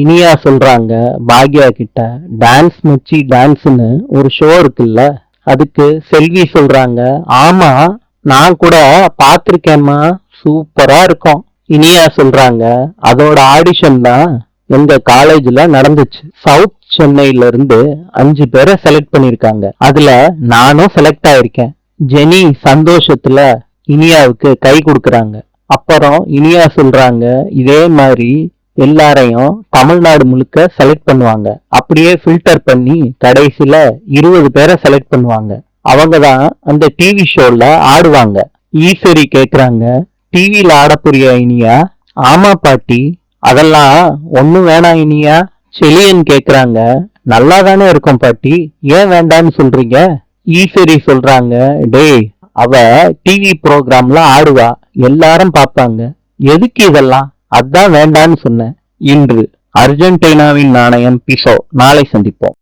இனியா சொல்றாங்க பாக்யா கிட்ட, டான்ஸ் மச்சி டான்ஸ்னு ஒரு ஷோ இருக்குல்ல, அதுக்கு செல்வி சொல்றாங்க, ஆமா நான் கூட பாத்திருக்கேம்மா, சூப்பரா இருக்கும். இனியா சொல்றாங்க, அதோட ஆடிஷன் தான் எங்க காலேஜ்ல நடந்துச்சு. சவுத் சென்னையில இருந்து 5 பேரை செலக்ட் பண்ணிருக்காங்க. அதுல நானும் செலக்ட் ஆயிருக்கேன். ஜெனி சந்தோஷத்துல இனியாவுக்கு கை கொடுக்கறாங்க. அப்புறம் இனியா சொல்றாங்க, இதே மாதிரி எல்லாரையும் தமிழ்நாடு முழுக்க செலக்ட் பண்ணுவாங்க. அப்படியே ஃபில்டர் பண்ணி கடைசியில 20 பேரை செலக்ட் பண்ணுவாங்க. அவங்க தான் அந்த டிவி ஷோல ஆடுவாங்க. ஈஸ்வரி கேக்குறாங்க, டிவில ஆட புரிய இனியா? ஆமா பாட்டி, அதெல்லாம் ஒண்ணும் வேணாம் இனியா. செலியன் கேக்குறாங்க, நல்லா தானே இருக்கும் பாட்டி, ஏன் வேண்டான்னு சொல்றீங்க? ஈஸ்வரி சொல்றாங்க, டேய் அவ டிவி ப்ரோக்ராம்ல ஆடுவா, எல்லாரும் பாப்பாங்க, எதுக்கு இதெல்லாம், அதான் வேண்டான்னு சொன்னேன். இன்று அர்ஜென்டினாவின் நாணயம் பிசோ. நாளை சந்திப்போம்.